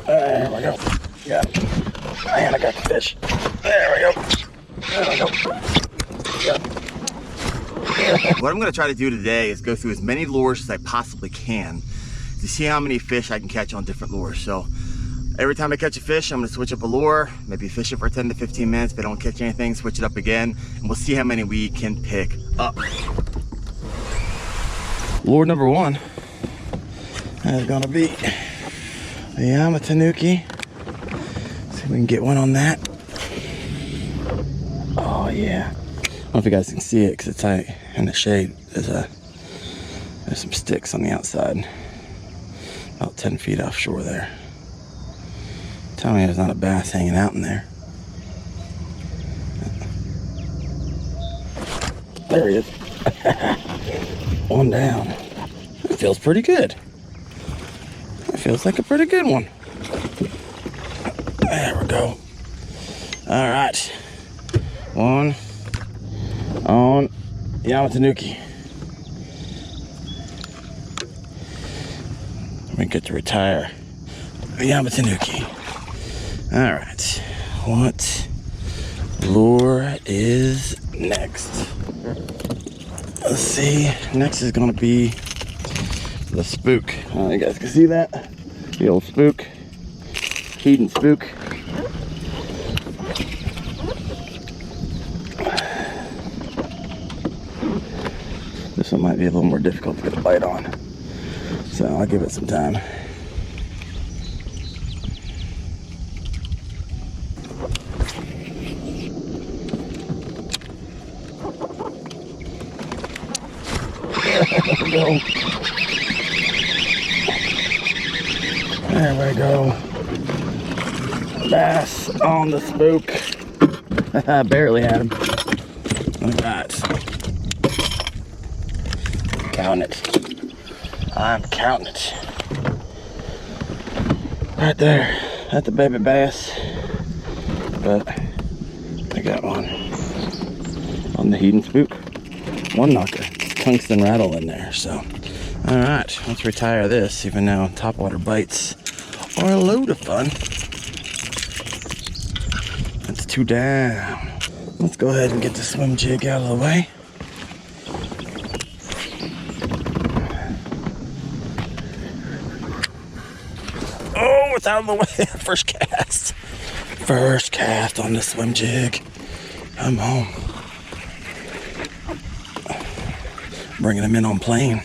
There we go. Got it. Man, I got the fish. There we go. There we go. Got it. What I'm going to try to do today is go through as many lures as I possibly can to see how many fish I can catch on different lures. So every time I catch a fish, I'm going to switch up a lure, maybe fish it for 10 to 15 minutes. If I don't catch anything, switch it up again, and we'll see how many we can pick up. Lure number one is going to be the Yamatanuki. See if we can get one on that. Oh yeah. I don't know if you guys can see it because it's tight in the shade. There's some sticks on the outside. About 10 feet offshore there. Tell me there's not a bass hanging out in there. There he is. One down. It feels pretty good. It feels like a pretty good one. There we go. All right. One on Yamatanuki. We get to retire the Yamatanuki. All right. What lure is next? Let's see. Next is going to be the Spook. You guys can see that? The old Spook. Heat Spook. This one might be a little more difficult to get a bite on. So I'll give it some time. There we go. There we go. Bass on the Spook. I barely had him. Look at that. Count it. I'm counting it. Right there. That's the baby bass. But I got one on the Heat Spook. One knocker. Tungsten rattle in there. So, all right. Let's retire this. Even now, topwater bites are a load of fun. That's two down. Let's go ahead and get the swim jig out of the way. Oh, it's out of the way. First cast. First cast on the swim jig. Come home. Bringing them in on plane.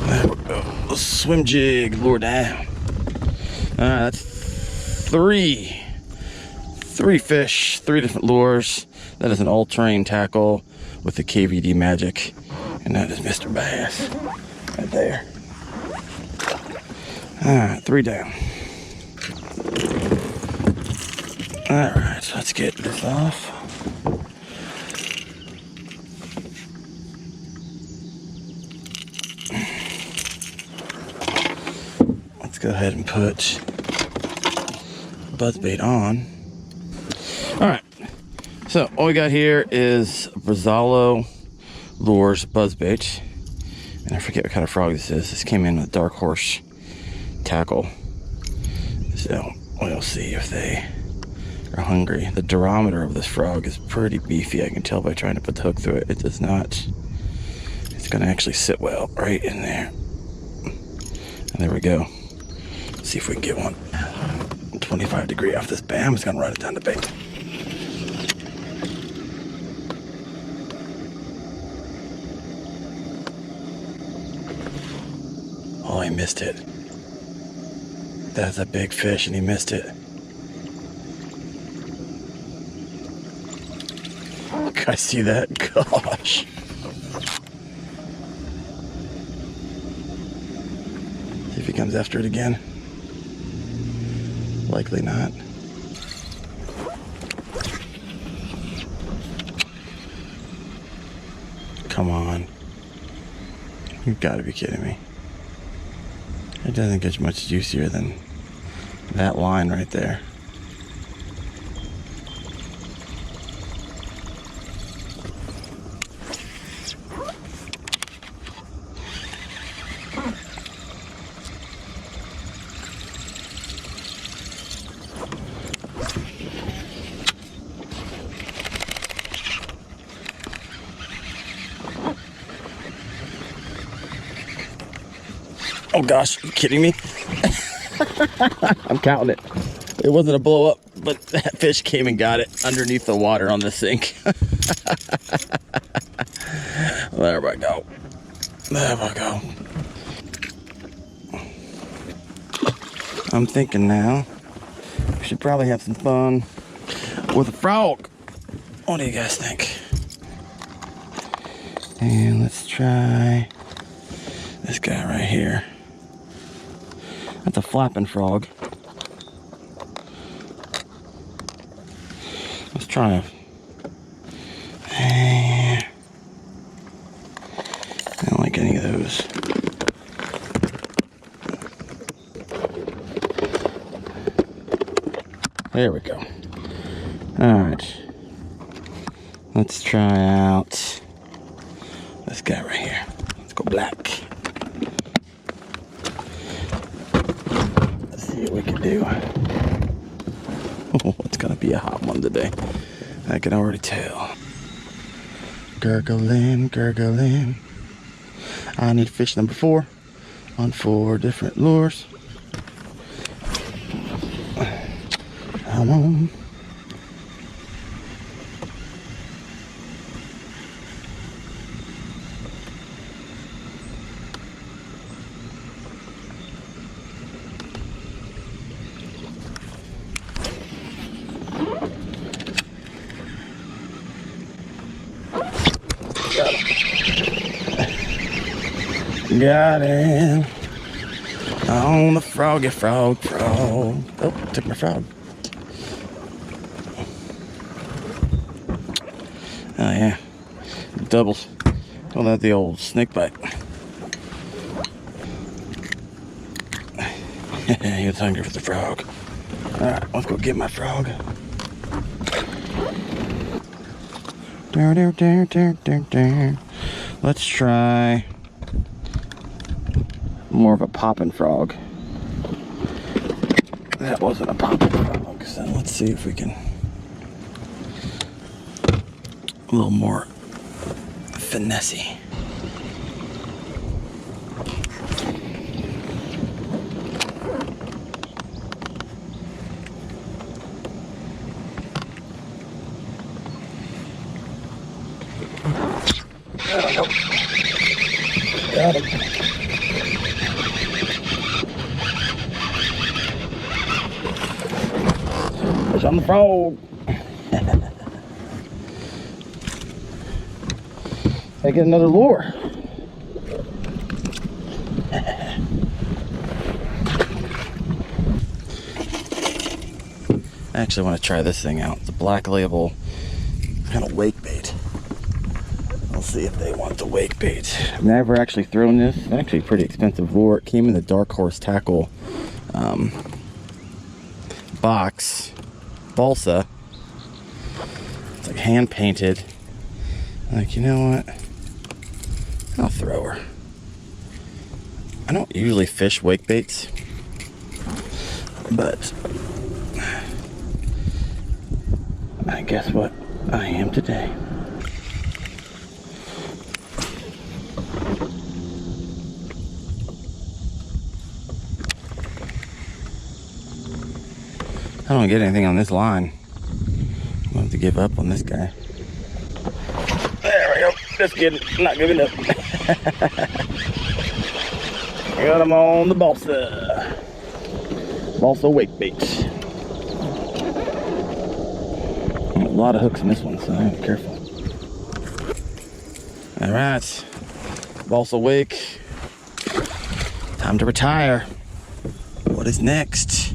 There we go. Swim jig, lure down. Alright, that's three fish, 3 different lures. That is an all-terrain tackle with the KVD magic. And that is Mr. Bass. Right there. Alright, 3 down. Alright, let's get this off. Let's go ahead and put buzzbait on. Alright, so all we got here is Brazalo Lures buzzbait. And I forget what kind of frog this is. This came in with Dark Horse tackle. So we'll see if they are hungry. The durometer of this frog is pretty beefy. I can tell by trying to put the hook through it. It does not. It's going to actually sit well right in there. And there we go. Let's see if we can get one. 25 degree off this bam. It's going to run it down the bait. Oh, he missed it. That's a big fish and he missed it. I see that. Gosh. See if he comes after it again. Likely not. Come on. You've got to be kidding me. It doesn't get much juicier than that line right there. Oh gosh, are you kidding me? I'm counting it. It wasn't a blow up, but that fish came and got it underneath the water on the sink. There we go. There we go. I'm thinking now, we should probably have some fun with a frog. What do you guys think? And let's try this guy right here. That's a flapping frog. Let's try I don't like any of those. There we go. Alright. Let's try out this guy right here. Let's go black. Let's see what we can do. Oh, it's gonna be a hot one today. I can already tell. Gurgling, gurgling. I need fish number 4 on 4 different lures. Come on. Got him on the froggy frog. Oh, took my frog. Oh yeah, doubles. Call that the old snake bite. He was hungry for the frog. All right, let's go get my frog. Let's try more of a popping frog. That wasn't a popping frog, so let's see if we can a little more finessey. There we go. Got him. Fish on the frog. I get another lure. I actually want to try this thing out. It's a black label kind of wake bait. We'll see if they want the wake bait. I've never actually thrown this. It's actually a pretty expensive lure. It came in the Dark Horse Tackle box. Balsa. It's like hand painted. Like, you know what? I'll throw her. I don't usually fish wake baits, but I guess what? I am today. I don't get anything on this line. I'm going to have to give up on this guy. There we go. Just kidding. Not giving up. Got him on the balsa. Balsa wake bait. A lot of hooks in this one, so I have to be careful. Alright. Balsa wake. Time to retire. What is next?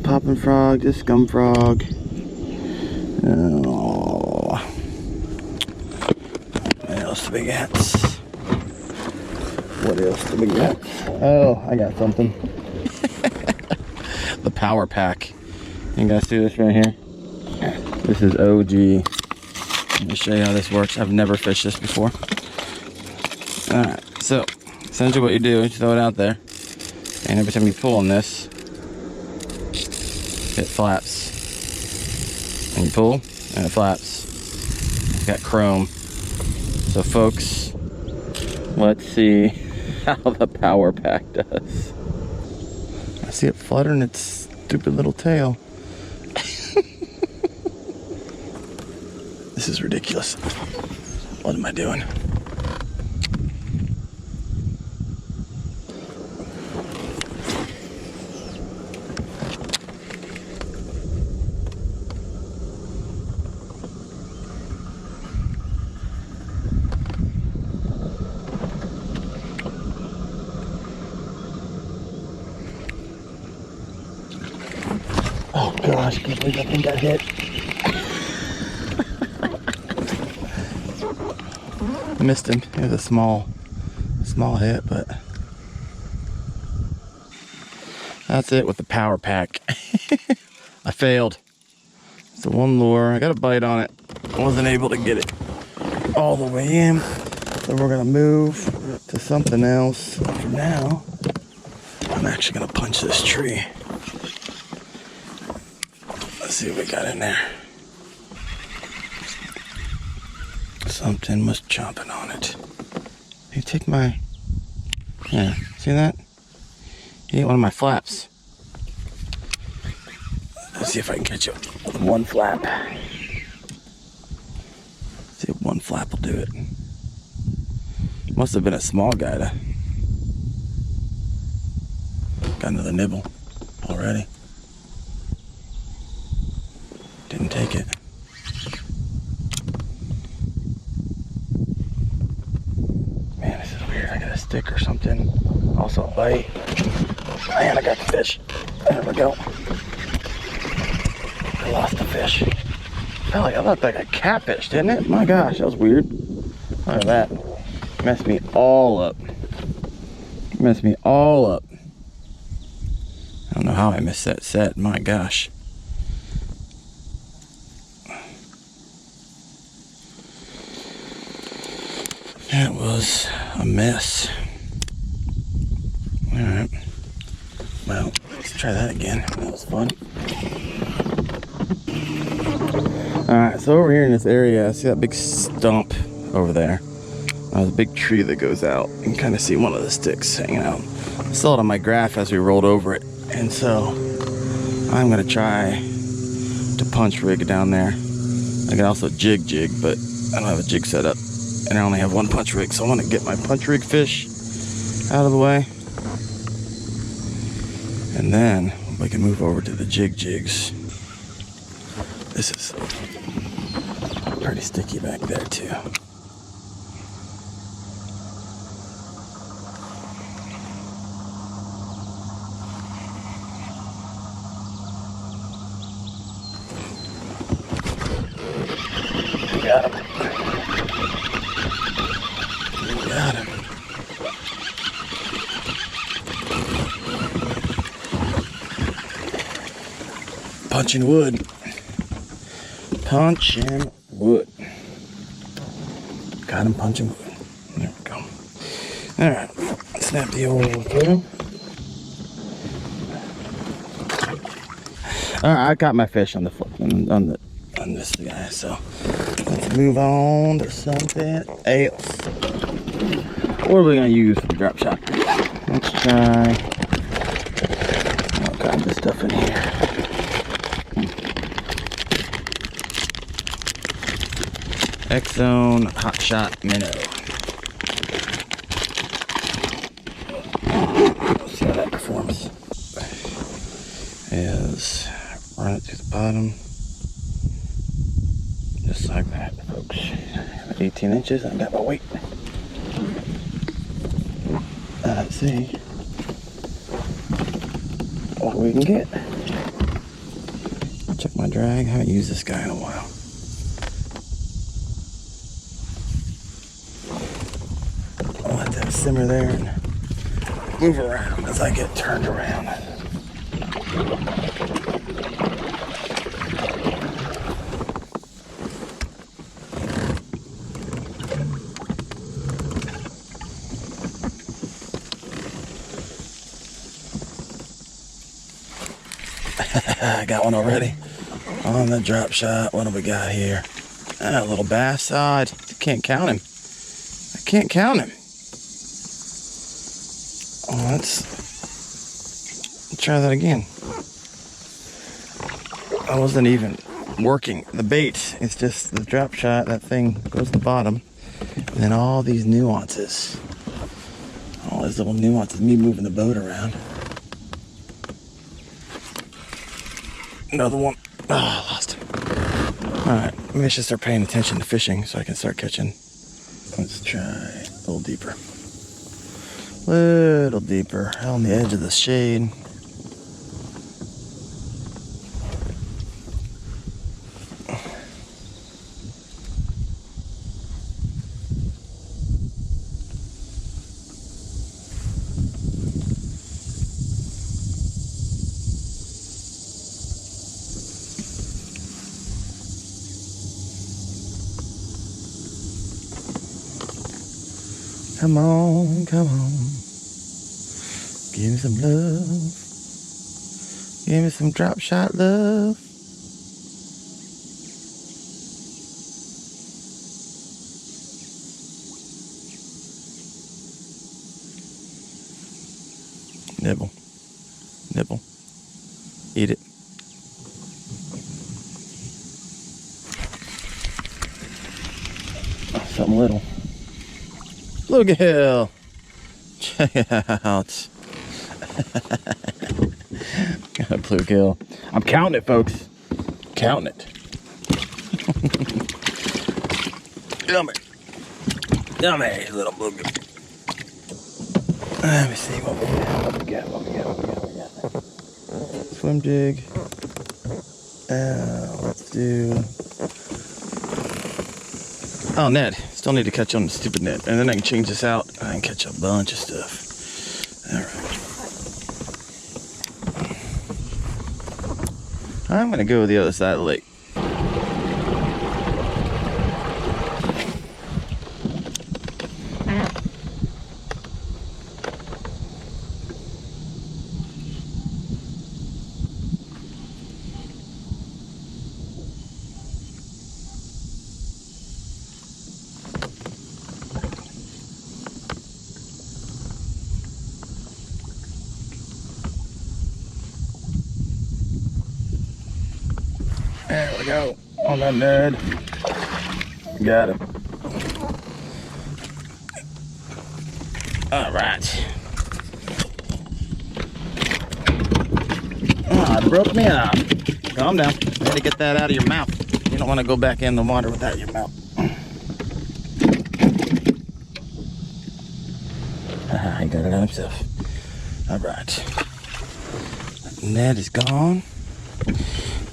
Popping frog, this scum frog. Oh. What else do we got? What else do we got? Oh, I got something. The power pack. You guys see this right here? This is OG. Let me show you how this works. I've never fished this before. Alright, so essentially what you do is you throw it out there, and every time you pull on this, it flaps. And you pull, and it flaps. It's got chrome. So folks, let's see how the power pack does. I see it fluttering its stupid little tail. This is ridiculous. What am I doing? Oh gosh, I can't believe that thing got hit. I missed him. It was a small hit, but that's it with the power pack. I failed. It's the one lure. I got a bite on it. I wasn't able to get it all the way in. So we're gonna move to something else. For now, I'm actually gonna punch this tree. Let's see what we got in there. Something was chomping on it. You take my... Yeah, see that? He ate one of my flaps. Let's see if I can catch it with one flap. See if one flap will do it. Must have been a small guy to... Got another nibble already. Didn't take it. Man, this is weird. I got a stick or something. Also a bite. Man, I got the fish. There we go. I lost the fish. I thought that got catfish, didn't it? My gosh, that was weird. Look at that. Messed me all up. Messed me all up. I don't know how I missed that set. My gosh. That was a mess. Alright. Well, let's try that again. That was fun. Alright, so over here in this area, I see that big stump over there. There's a big tree that goes out. You can kind of see one of the sticks hanging out. I saw it on my graph as we rolled over it. And so, I'm going to try to punch rig down there. I can also jig, but I don't have a jig set up. And I only have one punch rig, so I want to get my punch rig fish out of the way. And then we can move over to the jigs. This is pretty sticky back there too. Got him. Got him. Punching wood. Punching wood. Got him punching wood. There we go. Alright. Snap the old through. Alright, I got my fish on the on this guy, so let's move on to something else. What are we gonna use for the drop shot? Let's try all kinds of stuff in here. X-Zone Hot Shot Minnow. Let's see how that performs. Is run it to the bottom. Just like that, folks. 18 inches, I got my weight. Let's see what we can get. Check my drag. I haven't used this guy in a while. I'll let that simmer there and move around as I get turned around. I got one already on the drop shot. What do we got here? A little bass. I can't count him. I can't count him. let's try that again. I wasn't even working the bait. It's just the drop shot. That thing goes to the bottom. And then all these nuances. All these little nuances. Me moving the boat around. Another one. Oh, I lost him. Alright, maybe I should start paying attention to fishing so I can start catching. Let's try a little deeper. Little deeper. On the edge of the shade. Come on, come on. Give me some love. Give me some drop shot love. Nibble. Nibble. Eat it. Oh, something little. Bluegill. Check it out. Got a bluegill. I'm counting it, folks. Counting it. Yummy. Yummy, little bluegill. Let me see what we got. Swim jig. Let's do. Oh, Ned. Still need to catch on the stupid net. And then I can change this out and I can catch a bunch of stuff. Alright. I'm going to go to the other side of the lake. There we go, on that Ned. Got him. All right. Oh, it broke me off. Calm down. You had to get that out of your mouth. You don't want to go back in the water with that in your mouth. He got it out himself. All right. Ned is gone.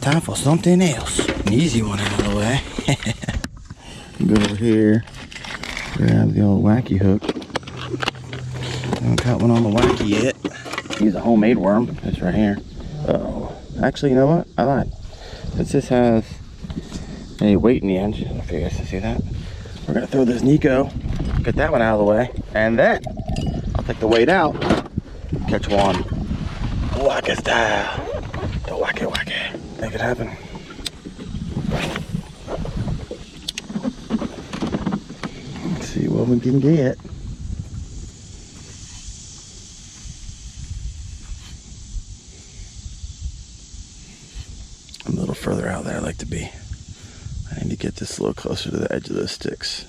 Time for something else. An easy one out of the way. Go over here. Grab the old wacky hook. I haven't caught one on the wacky yet. Use a homemade worm. It's right here. Uh-oh. Actually, you know what? I lied. Since this has a weight in the end, I don't know if you guys can see that. We're going to throw this Nico. Get that one out of the way. And then I'll take the weight out. Catch one. Wacky style. The wacky. Make it happen. Let's see what we can get. I'm a little further out there I like to be. I need to get this a little closer to the edge of those sticks.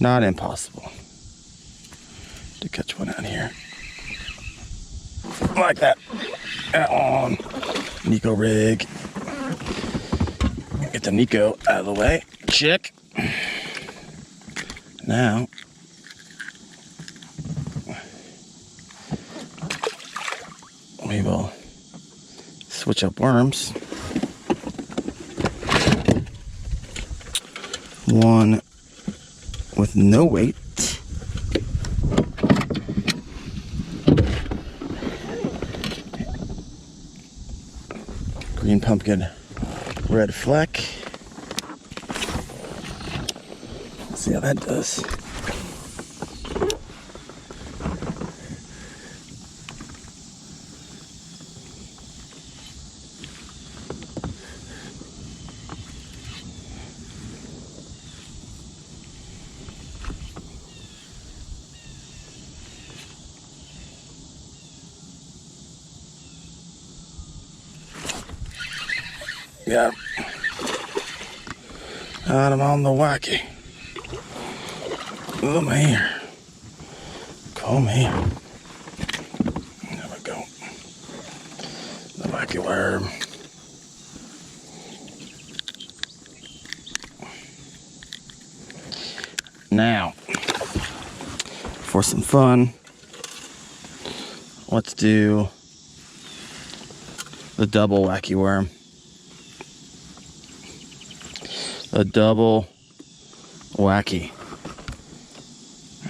Not impossible to catch one out here. Like that. That one. Nico rig. Get the Nico out of the way. Check. Now, we will switch up worms. One with no weight. Green pumpkin, red fleck. Let's see how that does. Got him. Got him on the wacky. Come here. Come here. There we go. The wacky worm. Now, for some fun, let's do the double wacky worm. The double wacky.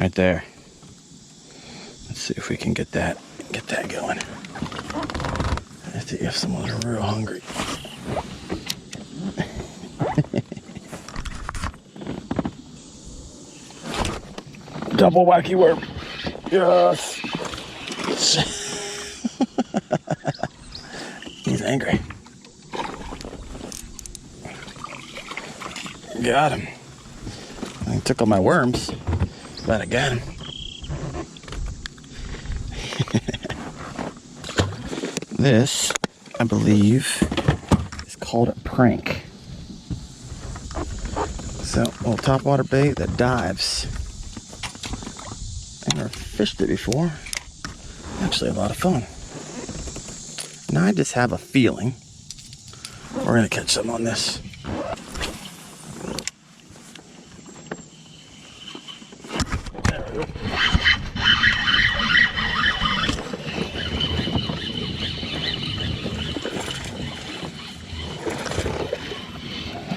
Right there. Let's see if we can get that going. Let's see if someone's real hungry. Double wacky worm. Yes. He's angry. Got him. He took all my worms, but I got him. This, I believe, is called a prank. So, a little topwater bait that dives. I've never fished it before. Actually, a lot of fun. And I just have a feeling we're gonna catch some on this. There we go.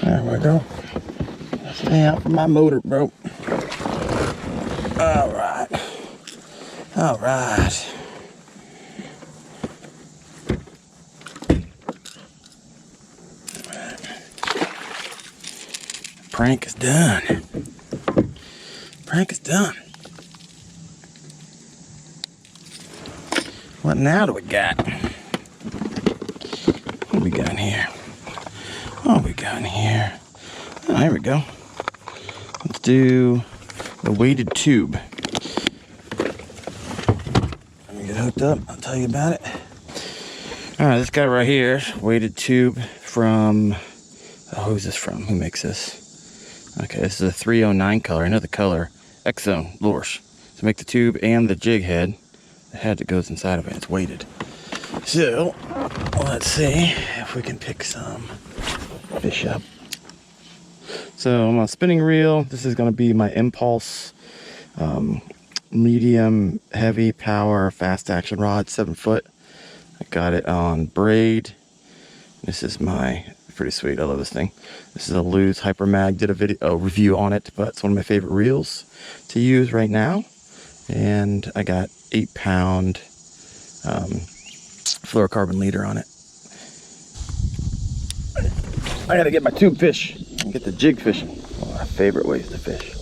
There we go. Stay out from my motor, bro. All right. All right. Prank is done. Prank is done. What now do we got? What we got in here? What we got in here? Oh, here we go. Let's do the weighted tube. Let me get hooked up. I'll tell you about it. All right, this guy right here, weighted tube from. Oh, who's this from? Who makes this? Okay, this is a 309 color. I know the color. X-Zone lures. To make the tube and the jig head. The head that goes inside of it. It's weighted. So, let's see if we can pick some fish up. So I'm on a spinning reel. This is going to be my Impulse medium heavy power fast action rod, 7 foot. I got it on braid. This is my pretty sweet. I love this thing. This is a Lose Hyper Mag. Did a review on it, but it's one of my favorite reels to use right now. And I got 8-pound fluorocarbon leader on it. I gotta get my tube fish and get the jig fishing. One of my favorite ways to fish.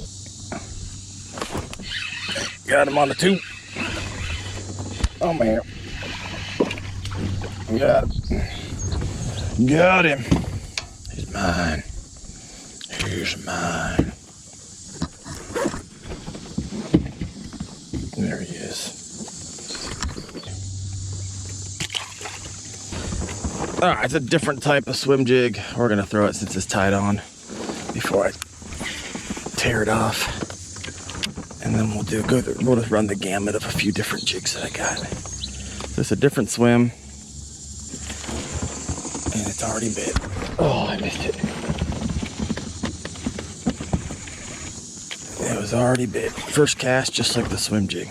Got him on the tube. Oh man. Got him. Got him. He's mine. He's mine. There he is. Alright, it's a different type of swim jig. We're gonna throw it since it's tied on before I tear it off. And then we'll just run the gamut of a few different jigs that I got. So it's a different swim. And it's already bit. Oh, I missed it. It was already bit. First cast, just like the swim jig.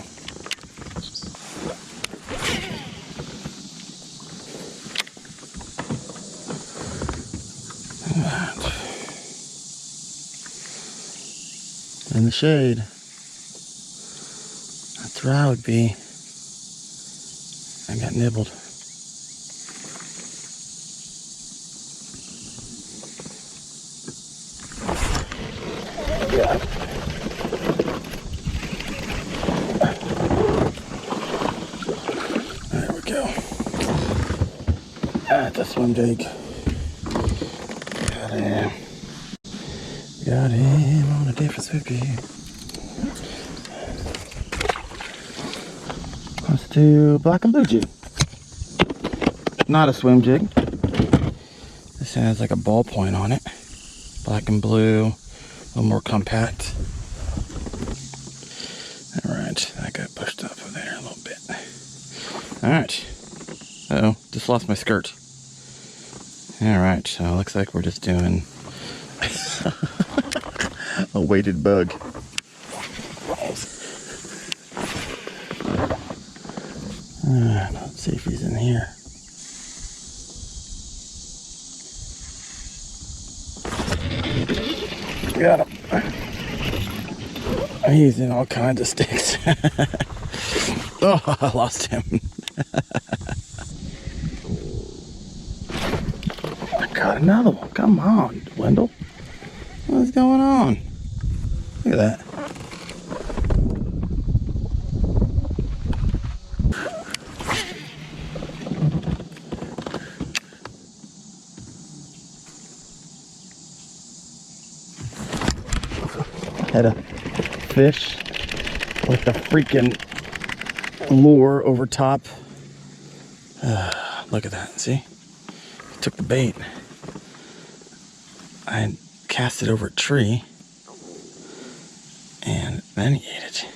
In the shade. That's where I would be. I got nibbled. Yeah. There we go. That's a swim jig. Got him. Got him on a different swim jig. Let's do black and blue jig. Not a swim jig. This This has like a ballpoint on it. Black and blue, a little more compact. All right, that got pushed up over there a little bit. All right. Uh-oh, just lost my skirt. All right, so it looks like we're just doing a weighted bug. Let's see if he's in here. Got him. He's in all kinds of sticks. Oh, I lost him. I got another one. Come on, Wendell. What's going on? Look at that. Had a fish with the freaking lure over top. Look at that, see? He took the bait. I cast it over a tree and then he ate it.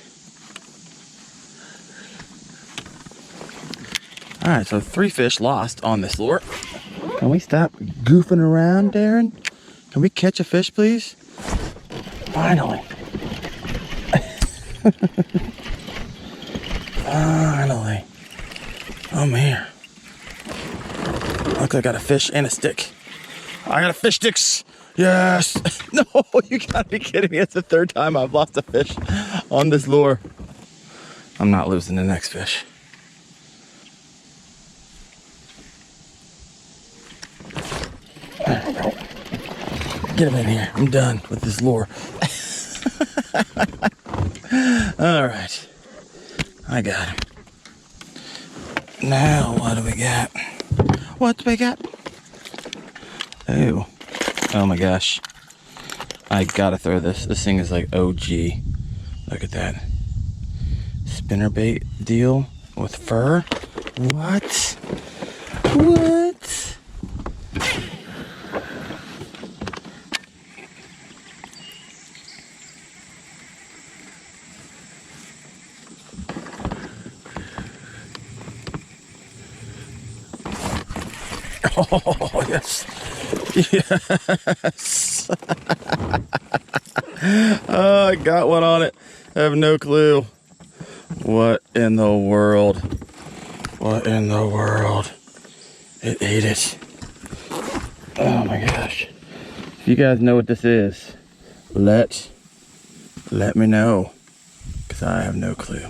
All right, so 3 fish lost on this lure. Can we stop goofing around, Daren? Can we catch a fish, please? Finally. Finally. I'm here. Look, I got a fish and a stick. I got a fish sticks. Yes. No, you gotta be kidding me. It's the 3rd time I've lost a fish on this lure. I'm not losing the next fish. There we go. Get him in here. I'm done with this lure. All right. I got him. Now, what do we got? What do we got? Oh. Oh my gosh. I gotta throw this. This thing is like OG. Look at that. Spinnerbait deal with fur. What? What? Oh, yes. Yes. Oh, I got one on it. I have no clue. What in the world? What in the world? It ate it. Oh my gosh. If you guys know what this is, let me know, because I have no clue.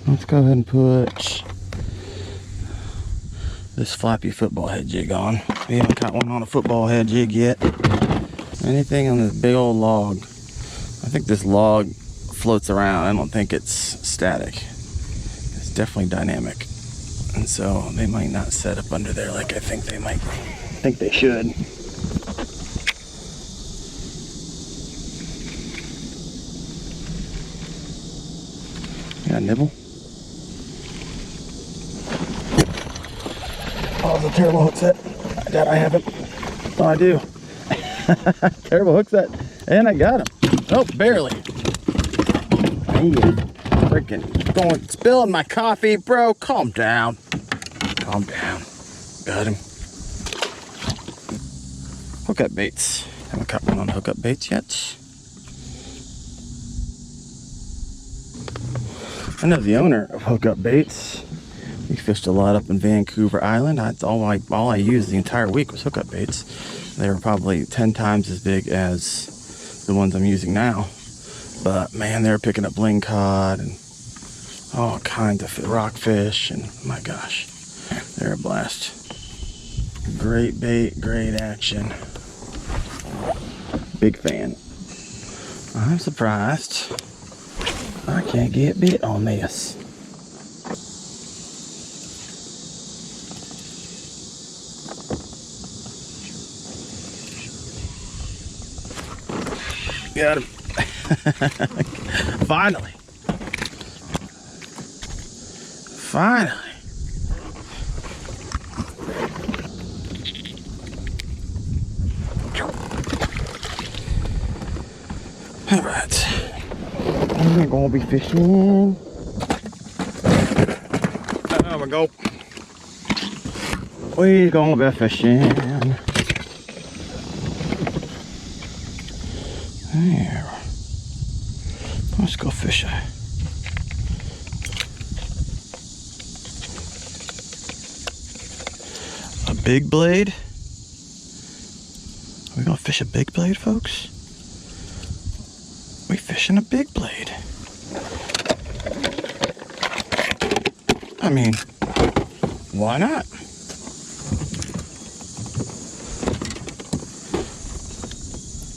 Let's go ahead and put this flappy football head jig on. We haven't caught one on a football head jig yet. Anything on this big old log. I think this log floats around. I don't think it's static. It's definitely dynamic. And so they might not set up under there like I think they might think they should. Got a nibble? Oh, it's a terrible hook set. That I haven't. Oh, I do. Terrible hook set. And I got him. Oh, barely. Dang it. Freaking going, spilling my coffee, bro. Calm down. Calm down. Got him. Hookup baits. Haven't caught one on hookup baits yet. I know the owner of Hookup Baits. We fished a lot up in Vancouver Island. That's all I used the entire week was hookup baits. They were probably 10 times as big as the ones I'm using now. But man, they were picking up lingcod and all kinds of rockfish, and my gosh, they're a blast. Great bait, great action. Big fan. I'm surprised I can't get bit on this. Got him. Finally. We're gonna be fishing. There we go. We're gonna be fishing. There. Let's go fishing. A big blade? Are we gonna fish a big blade, folks? We fishing a big blade. I mean, why not?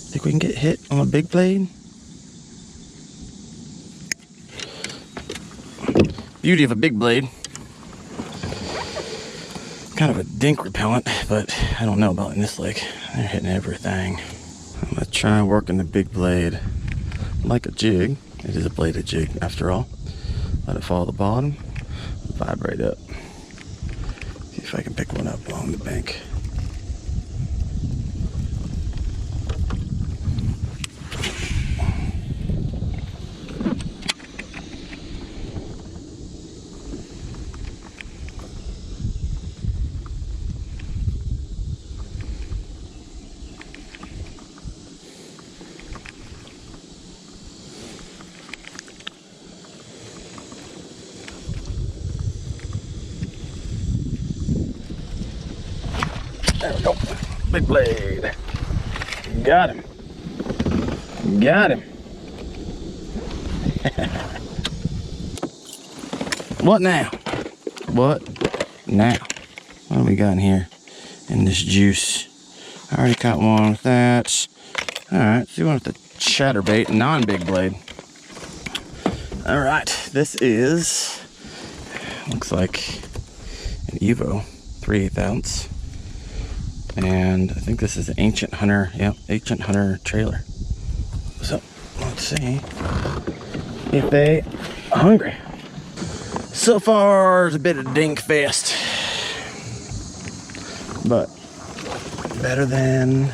Think we can get hit on a big blade? Beauty of a big blade. Kind of a dink repellent, but I don't know about in this lake. They're hitting everything. I'm gonna try working the big blade like a jig. It is a bladed jig after all. Let it follow the bottom, vibrate up. See if I can pick one up along the bank. There we go. Big blade. Got him. Got him. What now? What now? What do we got in here in this juice? I already caught one with that. Alright, let's do one with the chatterbait, non-big blade. Alright, this is, looks like an Evo, 3/8 ounce. And I think this is an Ancient Hunter, yep, Ancient Hunter trailer. So, let's see if they are hungry. So far, it's a bit of dink fest, but better than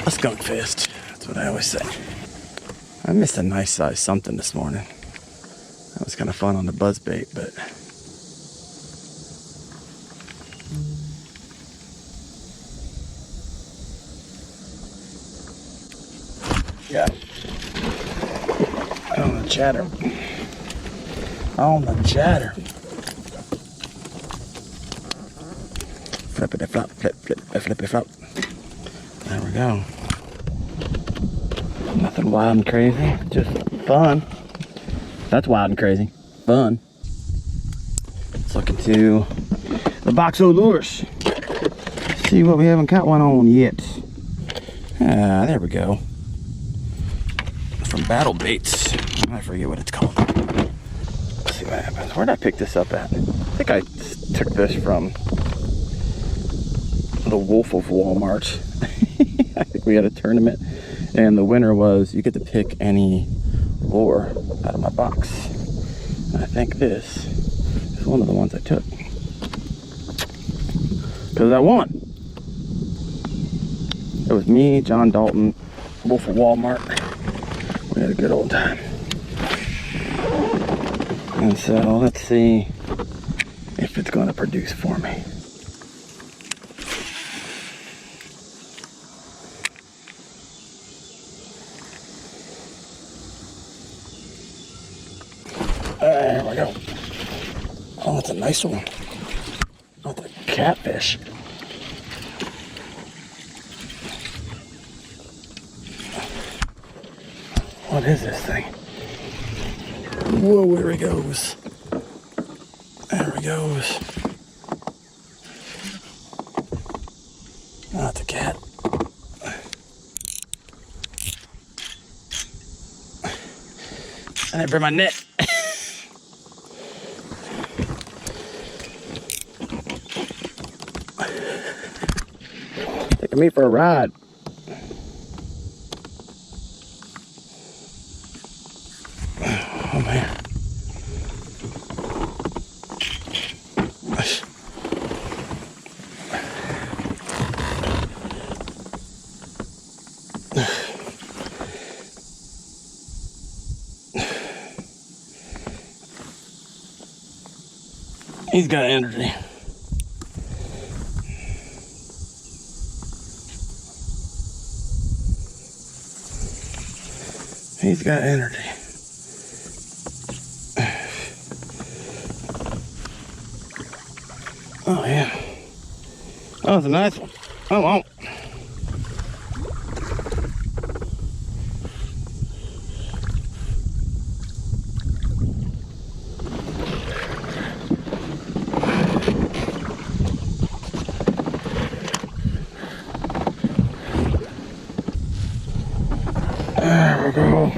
a skunk fest. That's what I always say. I missed a nice size something this morning. That was kind of fun on the buzzbait, but yeah, on the chatter. On the chatter. Flippity flop, flippity flop. There we go. Nothing wild and crazy, just fun. That's wild and crazy. Fun. Let's look into the box of lures. See what we haven't caught one on yet. Ah, there we go. From Battle Baits. I forget what it's called. Let's see what happens. Where did I pick this up at? I think I took this from the Wolf of Walmart. I think we had a tournament, and the winner was you get to pick any lure out of my box. And I think this is one of the ones I took because I won. It was me, John Dalton, Wolf of Walmart. We had a good old time. And so let's see if it's going to produce for me. There we go. Oh, it's a nice one. Oh, it's a catfish. What is this thing? Whoa, there he goes. There he goes. Oh, it's a cat. I didn't bring my net. Taking me for a ride. Oh man. He's got energy. He's got energy. Oh yeah. That was a nice one. Oh well. There we go.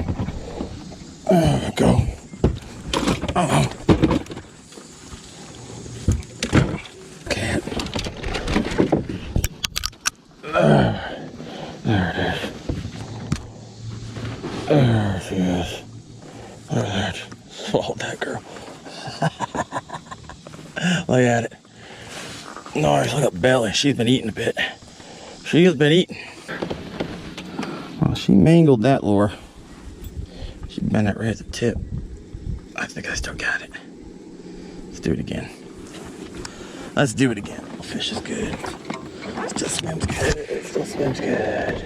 There we go. Oh. Can't. There it is. There she is. Look at that. Swallowed that girl. Look at it. Nice, look at belly. She's been eating a bit. She has been eating. Well, she mangled that lure. She bent it right at the tip. I think I still got it. Let's do it again. Let's do it again. The fish is good. It still swims good. It still swims good.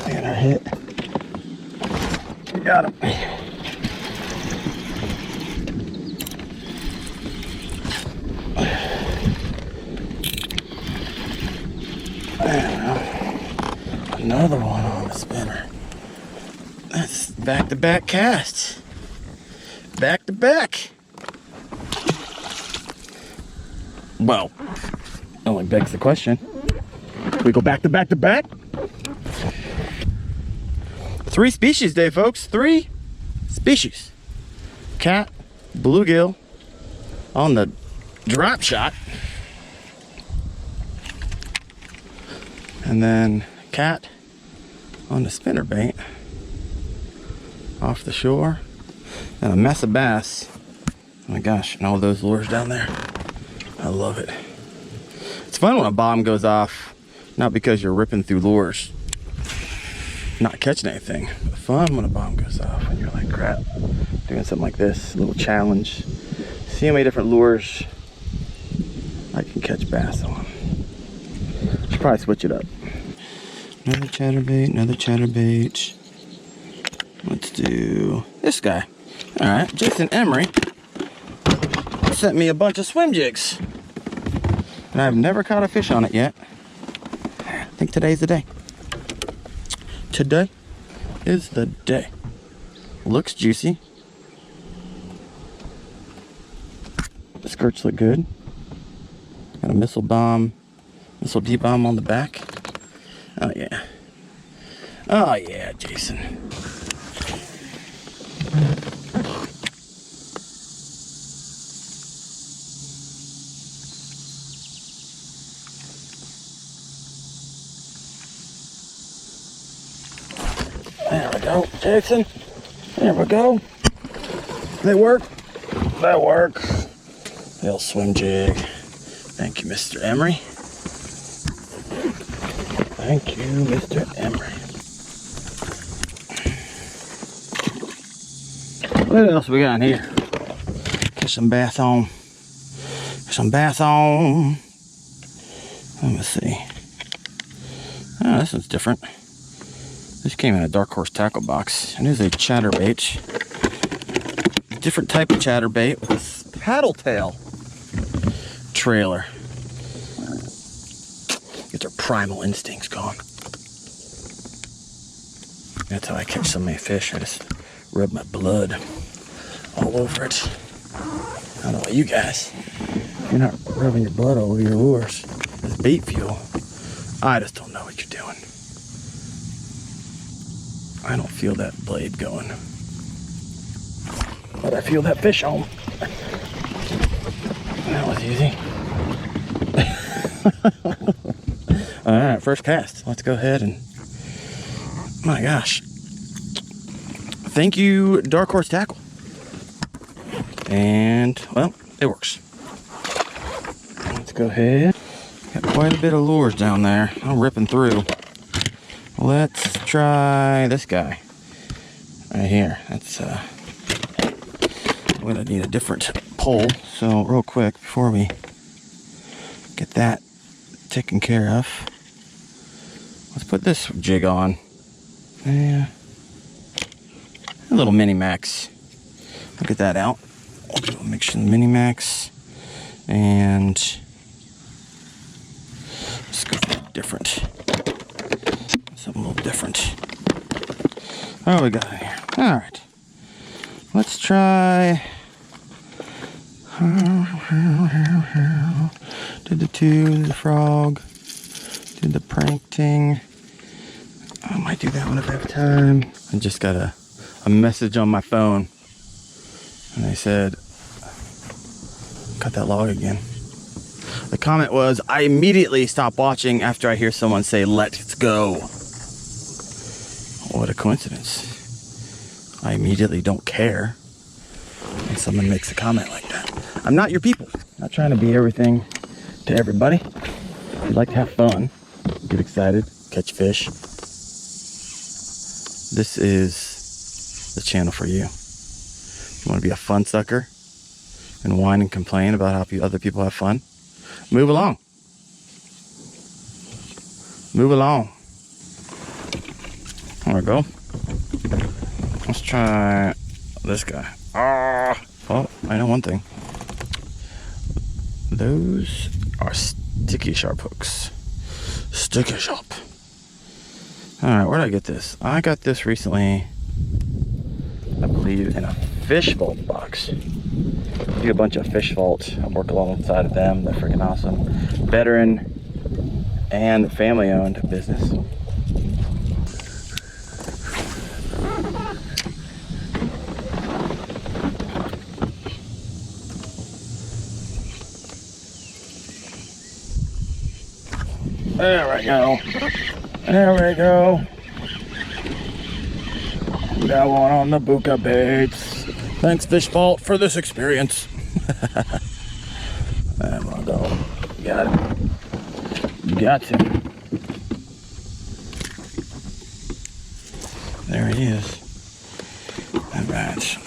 And our hit. We got him. Another one on the spinner. That's back-to-back casts. Back to back. Well, only begs the question. We go back to back to back? 3 species day, folks. 3 species. Cat, bluegill on the drop shot. And then cat on the spinnerbait off the shore, and a mess of bass. Oh my gosh, and all those lures down there. I love it. It's fun when a bomb goes off, not because you're ripping through lures, not catching anything, but fun when a bomb goes off and you're like, crap, doing something like this, a little challenge. See how many different lures I can catch bass on. Should probably switch it up. Another chatterbait, another chatterbait. Let's do this guy. All right, Jason Emery sent me a bunch of swim jigs. And I've never caught a fish on it yet. I think today's the day. Today is the day. Looks juicy. The skirts look good. Got a missile D-bomb on the back. Oh yeah. Oh yeah, Jason. There we go, Jason. There we go. They work. That works. Little swim jig. Thank you, Mr. Emery. Thank you, Mr. Emery. What else we got in here? Get some bass on. Get some bass on. Let me see. Oh, this one's different. This came in a Dark Horse tackle box. It is a chatterbait. Different type of chatterbait with a paddle tail trailer. Get their primal instincts going. That's how I catch so many fish. I just rub my blood all over it. I don't know about you guys. You're not rubbing your blood all over your lures. It's bait fuel. I just don't know what you're doing. I don't feel that blade going. But I feel that fish home. That was easy. Alright, first cast. Let's go ahead and... My gosh. Thank you, Dark Horse Tackle. And, well, it works. Let's go ahead. Got quite a bit of lures down there. I'm ripping through. Let's try this guy right here. That's we're gonna need a different pole. So real quick before we get that taken care of, let's put this jig on. Yeah, a little mini max. I'll get that out. I'll do a mix of the mini max and let's go different. Something a little different. What do we got here? All right. Let's try. Did the two, did the frog, did the prankting. I might do that one if I have time. I just got a message on my phone and they said, cut that log again. The comment was, I immediately stop watching after I hear someone say, let's go. What a coincidence. I immediately don't care when someone makes a comment like that. I'm not your people. I'm not trying to be everything to everybody. If you'd like to have fun, get excited, catch fish, this is the channel for you. You want to be a fun sucker and whine and complain about how other people have fun? Move along. Move along. There we go. Let's try this guy. Oh, I know one thing. Those are sticky sharp hooks. Sticky sharp. Alright, where did I get this? I got this recently, I believe, in a fish vault box. I do a bunch of fish vault. I work alongside of them. They're freaking awesome. Veteran and family owned business. There we go. There we go. Got one on the Buka baits. Thanks, Fish Vault, for this experience. There we go. You got it. You got to. There he is. All right.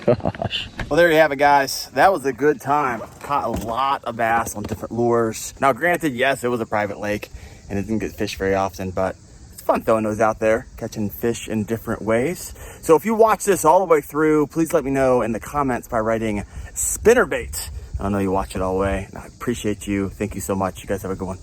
Gosh. Well, there you have it, guys. That was a good time. Caught a lot of bass on different lures. Now, granted, yes, it was a private lake and it didn't get fished very often, but it's fun throwing those out there, catching fish in different ways. So if you watch this all the way through, please let me know in the comments by writing spinnerbait. I know you watch it all the way. I appreciate you. Thank you so much. You guys have a good one.